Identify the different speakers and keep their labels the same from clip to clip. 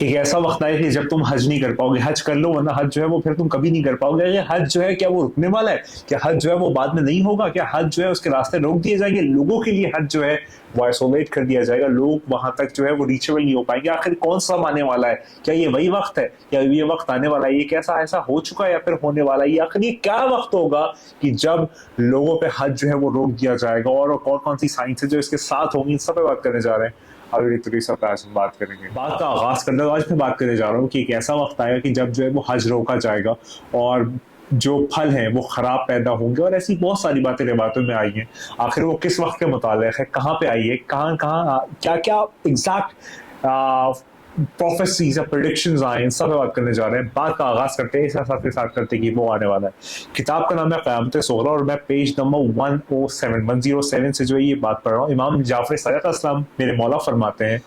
Speaker 1: एक ऐसा वक्त आएगा कि जब तुम हज नहीं कर पाओगे। हज कर लो, वरना हज जो है वो फिर तुम कभी नहीं कर पाओगे। ये हज जो है क्या वो रुकने वाला है? क्या हज जो है वो बाद में नहीं होगा? क्या हज जो है उसके रास्ते रोक दिए जाएंगे? लोगों के लिए हज जो है वो आइसोलेट कर दिया जाएगा, लोग वहां तक जो है वो रीचेबल नहीं हो पाएंगे। आखिर कौन सा आने वाला है? क्या ये वही वक्त है? क्या ये वक्त आने वाला है? ये कैसा ऐसा हो चुका है या फिर होने वाला है? आखिर ये क्या वक्त होगा कि जब लोगों पे हज जो है वो रोक दिया जाएगा? और कौन कौन सी साइंस है जो इसके साथ होंगी, इन सब पे बात करने जा रहे हैं। अगली तरीके पे आज हम बात करेंगे। बात का आगाज करने आज मैं बात करने जा रहा हूँ कि एक ऐसा वक्त आएगा कि जब जो है वो हज रोका जाएगा और जो फल हैं वो खराब पैदा होंगे। और ऐसी बहुत सारी बातें रिवायतों में आई हैं। आखिर वो किस वक्त के मुतालिक है, कहाँ पे आई है, कहाँ कहाँ क्या क्या एग्जैक्ट प्रोफेसीज या प्रेडिक्शंस आए, इन सब पे बात करने जा रहे हैं। बात का आगाज करते हैं, इसके साथ करते हैं कि वो आने वाला है। किताब का नाम है क़यामत सुग़रा और मैं पेज नंबर 107 से जो है ये बात पढ़ रहा हूँ। इमाम जाफर सदिक़ अलैहिस्सलाम मेरे मौला फरमाते हैं,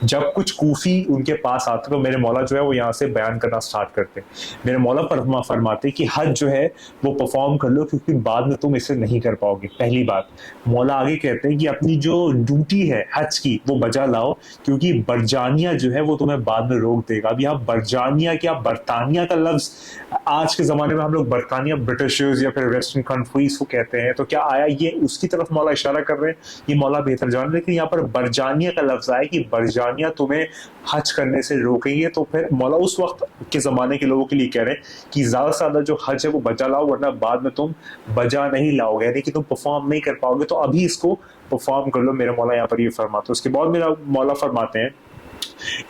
Speaker 1: जब कुछ कूफी उनके पास आते तो मेरे मौला जो है वो यहाँ से बयान करना स्टार्ट करते। मेरे मौला फरमाते कि हज जो है वो परफॉर्म कर लो, क्योंकि बाद में तुम इसे नहीं कर पाओगे। पहली बात। मौला आगे कहते हैं कि अपनी जो ड्यूटी है हज की वो बजा लाओ, क्योंकि बरजानिया जो है वो तुम्हें बाद में रोक देगा। अब यहाँ बरजानिया क्या बरतानिया का लफ्ज आज के जमाने में हम लोग बरतानिया ब्रिटिशर्स या फिर वेस्टर्न कंट्रीज को कहते हैं, तो क्या आया ये उसकी तरफ मौला इशारा कर रहे हैं? ये मौला बेहतर जान रहे। लेकिन यहाँ पर बरजानिया का लफ्ज आया कि बरजानिया तुम्हें हज करने से रोकेंगे, तो फिर मौला उस वक्त के जमाने के लोगों के लिए कह रहे हैं कि ज्यादा से ज्यादा जो हज है वो बजा लाओ, वरना बाद में तुम बजा नहीं लाओगे, यानी कि तुम परफॉर्म नहीं कर पाओगे। तो अभी इसको परफॉर्म कर लो, मेरे मौला यहाँ पर ये फरमाते हैं। उसके बाद मेरा मौला फरमाते हैं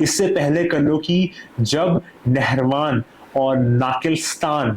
Speaker 1: इससे पहले कर लो कि जब नहरवान और नाकिलस्तान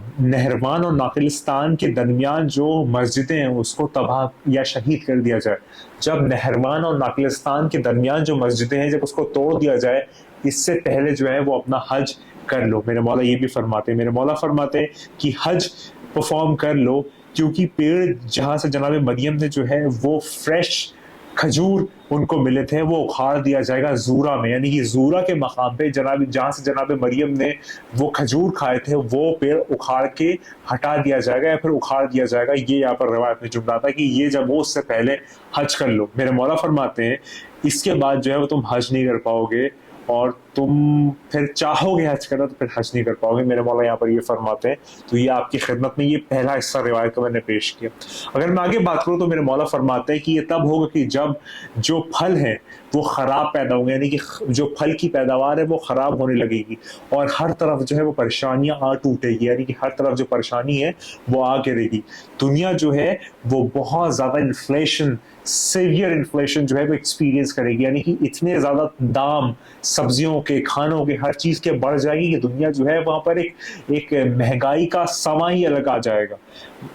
Speaker 1: के दरमियान जो मस्जिदें हैं उसको तबाह या शहीद कर दिया जाए। जब नहरवान और नाकिलस्तान के दरमियान जो मस्जिदें हैं जब उसको तोड़ दिया जाए, इससे पहले जो है वो अपना हज कर लो। मेरे मौला ये भी फरमाते हैं, मेरे मौला फरमाते हैं कि हज परफॉर्म कर लो, क्योंकि पेड़ जहां से जनाब मरियम ने जो है वो फ्रेश खजूर उनको मिले थे वो उखाड़ दिया जाएगा जूरा में, यानी कि जूरा के मकाम पे जहां से जनाब मरियम ने वो खजूर खाए थे वो पेड़ उखाड़ के हटा दिया जाएगा या फिर उखाड़ दिया जाएगा। ये यहाँ पर रवायत में जुमला था कि ये जब वो उससे पहले हज कर लो। मेरे मौला फरमाते हैं इसके बाद जो है वो तुम हज नहीं कर पाओगे और तुम फिर चाहोगे हज करना तो फिर हज नहीं कर पाओगे। मेरे मौला यहाँ पर ये फरमाते हैं। तो ये आपकी खिदमत में ये पहला हिस्सा रिवायत को मैंने पेश किया। अगर मैं आगे बात करूँ तो मेरे मौला फरमाते हैं कि ये तब होगा कि जब जो फल है वो खराब पैदा होंगे, यानी कि जो फल की पैदावार है वो खराब होने लगेगी और हर तरफ जो है वो परेशानियां आ टूटेगी, यानी कि हर तरफ जो परेशानी है वो आ गिरेगी। दुनिया जो है वो बहुत ज्यादा इन्फ्लेशन, सीवियर इन्फ्लेशन जो है वो एक्सपीरियंस करेगी, यानी कि इतने ज्यादा दाम सब्जियों के, खानों के, हर चीज के बढ़ जाएगी कि दुनिया जो है वहां पर एक महंगाई का समा ही अलग आ जाएगा।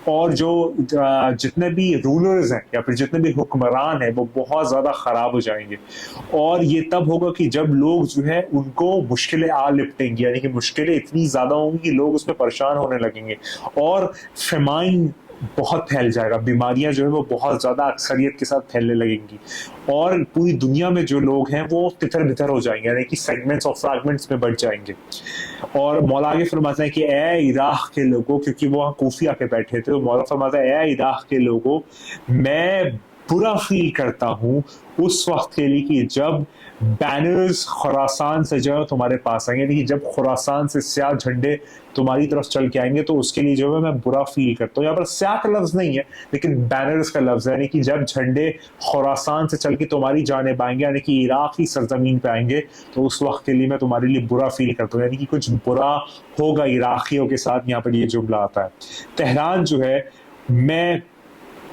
Speaker 1: और जो जितने भी रूलर्स हैं या फिर जितने भी हुक्मरान हैं वो बहुत ज्यादा खराब हो जाएंगे। और ये तब होगा कि जब लोग जो है उनको मुश्किलें आ लिपटेंगी, यानी कि मुश्किलें इतनी ज्यादा होंगी कि लोग उसमें परेशान होने लगेंगे और फेमाइन बहुत फैल जाएगा। बीमारियां जो है वो बहुत ज्यादा अक्सरियत के साथ फैलने लगेंगी और पूरी दुनिया में जो लोग हैं वो तितर बितर हो जाएंगे, यानी कि सेगमेंट्स और फ्रैगमेंट्स में बढ़ जाएंगे। और मौला आगे फरमाता है कि ए इराक के लोगों, क्योंकि वो वहां कूफी आके बैठे थे, तो मौला फरमाता है ए इराक के लोगों, मैं बुरा फील करता हूँ उस वक्त के लिए कि जब बैनर्स खुरासान से जो है तुम्हारे पास आएंगे, यानी कि जब खुरासान से स्याह झंडे तुम्हारी तरफ चल के आएंगे तो उसके लिए जो है मैं बुरा फील करता हूँ। यहाँ पर स्याह का लफ्ज नहीं है लेकिन बैनर्स का लफ्ज है, यानी कि जब झंडे खुरासान से चल के तुम्हारी जानिब आएंगे, यानी कि इराक की सरजमीन पे आएंगे, तो उस वक्त के लिए मैं तुम्हारे लिए बुरा फील करता हूँ, यानी कि कुछ बुरा होगा इराकियों के साथ। यहाँ पर ये जुमला आता है। तेहरान जो है मैं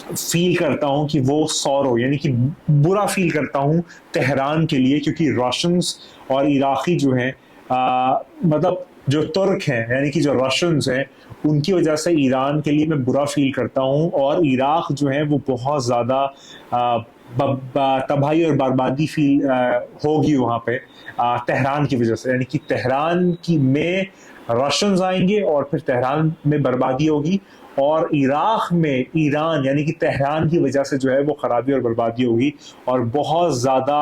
Speaker 1: फील करता हूं कि वो सौरो, यानी कि बुरा फील करता हूं तेहरान के लिए, क्योंकि रशियंस और इराकी जो हैं मतलब जो तुर्क हैं यानी कि जो रशियंस हैं उनकी वजह से ईरान के लिए मैं बुरा फील करता हूं। और इराक जो है वो बहुत ज़्यादा तबाही और बर्बादी फील होगी वहाँ पे तेहरान की वजह से, यानी कि तेहरान की में रशियंस आएंगे और फिर तेहरान में बर्बादी होगी और इराक में ईरान यानी कि तेहरान की वजह से जो है वो खराबी और बर्बादी होगी और बहुत ज़्यादा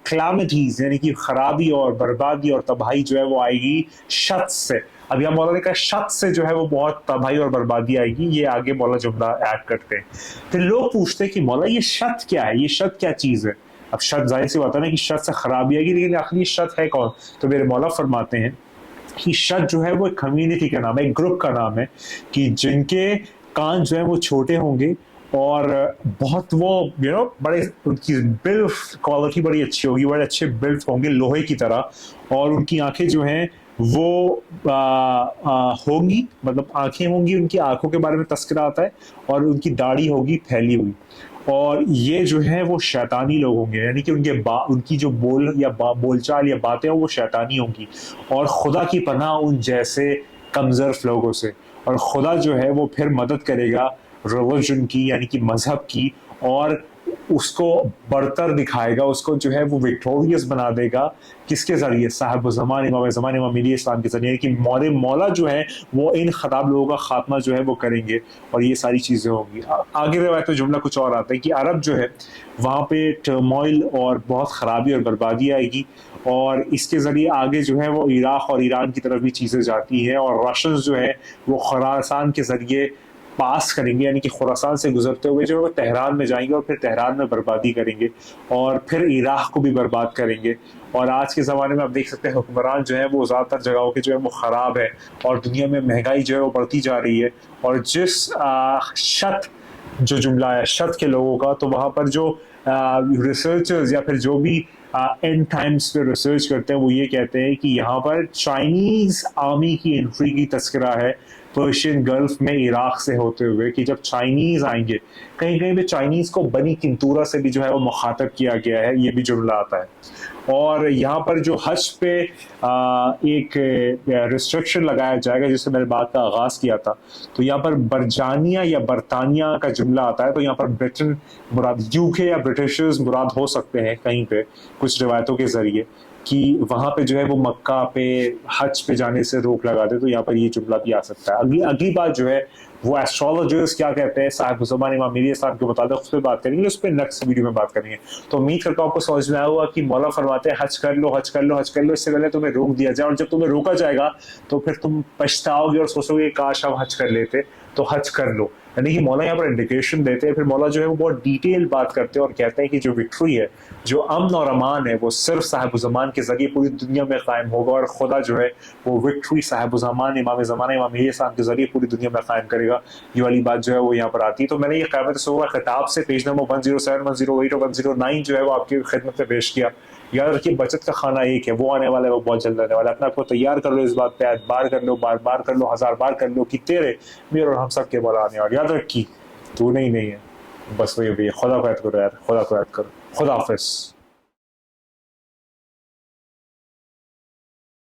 Speaker 1: क्लामिटीज यानी कि खराबी और बर्बादी और तबाही जो है वो आएगी शत से। अब यहाँ मौला ने कहा शत से जो है वो बहुत तबाही और बर्बादी आएगी, ये आगे मौला जुमला ऐड करते हैं। फिर लोग पूछते हैं कि मौला ये शत क्या है, ये शत क्या चीज़ है? अब शत जाहिर सी बात है ना कि शत से खराबी आएगी, लेकिन आखिर ये शत है कौन? तो मेरे मौला फरमाते हैं कि शत जो है वो एक कम्युनिटी का नाम है, एक ग्रुप का नाम है, कि जिनके कान जो है वो छोटे होंगे और बहुत वो बड़े, उनकी बिल्ड क्वालिटी बड़ी अच्छी होगी, बड़े अच्छे बिल्ड होंगे लोहे की तरह, और उनकी आंखें जो हैं वो होंगी, मतलब आंखें होंगी, उनकी आंखों के बारे में तस्करा आता है, और उनकी दाढ़ी होगी फैली हुई, और ये जो है वो शैतानी लोग होंगे, यानी कि उनकी जो बोलचाल या बातें हो वो शैतानी होंगी, और खुदा की पनाह उन जैसे कमजोर लोगों से। और खुदा जो है वो फिर मदद करेगा रिलीजन की, यानी कि मजहब की, और उसको बरतर दिखाएगा, उसको जो है वो विक्टोरियस बना देगा। किसके जरिए? साहिब ज़मान इमाम ज़मान इमाम मेहदी इस्लाम के जरिए, कि मौला जो है वो इन खराब लोगों का खात्मा जो है वो करेंगे, और ये सारी चीज़ें होंगी। आगे रवायत तो जुमला कुछ और आता है कि अरब जो है वहाँ पे टर्मोइल और बहुत ख़राबी और बर्बादी आएगी, और इसके ज़रिए आगे जो है वो इराक़ और ईरान की तरफ भी चीज़ें जाती हैं, और रशियंस जो है वो खुरासान के ज़रिए पास करेंगे, यानी कि खुरासान से गुजरते हुए जो है वो तेहरान में जाएंगे, और फिर तेहरान में बर्बादी करेंगे, और फिर इराक़ को भी बर्बाद करेंगे। और आज के ज़माने में आप देख सकते हैं हुक्मरान जो है वो ज़्यादातर जगहों के जो है वो ख़राब है, और दुनिया में महंगाई जो है वो बढ़ती जा रही है। और जिस शत जो जुमला है शत के लोगों का, तो वहाँ पर जो रिसर्चर्स या फिर जो भी एंड टाइम्स पे रिसर्च करते हैं वो ये कहते हैं कि यहाँ पर चाइनीज आर्मी की एंट्री की तस्करा है पर्शियन गल्फ में इराक से होते हुए, कि जब चाइनीज आएंगे, कहीं कहीं पे चाइनीज को बनी किंतूरा से भी जो है वो मुखातब किया गया है, ये भी जुमला आता है। और यहाँ पर जो हज पे एक रिस्ट्रिक्शन लगाया जाएगा, जिससे मैंने बात का आगाज किया था, तो यहाँ पर बरजानिया या बरतानिया का जुमला आता है, तो यहाँ पर ब्रिटेन मुराद, यूके या ब्रिटिशर्स मुराद हो सकते हैं कहीं पे कुछ रिवायतों के जरिए, कि वहां पे जो है वो मक्का पे हज पे जाने से रोक लगा दे, तो यहाँ पर ये जुमला भी आ सकता है। अगली अगली बात जो है वो एस्ट्रोलॉजर्स क्या कहते हैं साहिब ज़मान इमाम मेहदी इस्लाम के मुताबिक, उस पर बात करेंगे, उस पर नेक्स्ट वीडियो में बात करेंगे। तो उम्मीद करता हूँ आपको समझ में आया होगा कि मौला फरमाते हैं हज कर लो, हज कर लो, हज कर लो, इससे पहले तुम्हें रोक दिया जाए, और जब तुम्हें रोका जाएगा तो फिर तुम पछताओगे और सोचोगे काश हम हज कर लेते, तो हज कर लो। यानी कि मौला यहाँ पर इंडिकेशन देते हैं, फिर मौला जो है वो बहुत डिटेल बात करते हैं और कहते हैं कि जो विक्ट्री है, जो अमन और अमान है, वो सिर्फ साहिब ज़मान के जरिए पूरी दुनिया में कायम होगा, और खुदा जो है वो विक्ट्री साहिब ज़मान इमाम ज़माना इमाम मेहदी इस्लाम के जरिए पूरी दुनिया में कायम करेगा। ये वाली बात जो है वो यहाँ पर आती है। तो मैंने ये क़यामत सुबह खिताब से पेज नंबर 107, 108 और 109 जो है वो आपकी खिदमत में पेश किया। याद रखिए बचत का खाना एक है, वो आने वाला है, वो बहुत जल्द आने वाला है। अपने आपको तैयार कर लो इस बात पे, बार कर लो, बार बार कर लो, 1000 बार कर लो, कि तेरे मेरे और हम सब के बार आने वाले। याद रखिए तू नहीं है, बस वही खुदा को याद करो यार, खुदा को याद करो। खुदा हाफिज़।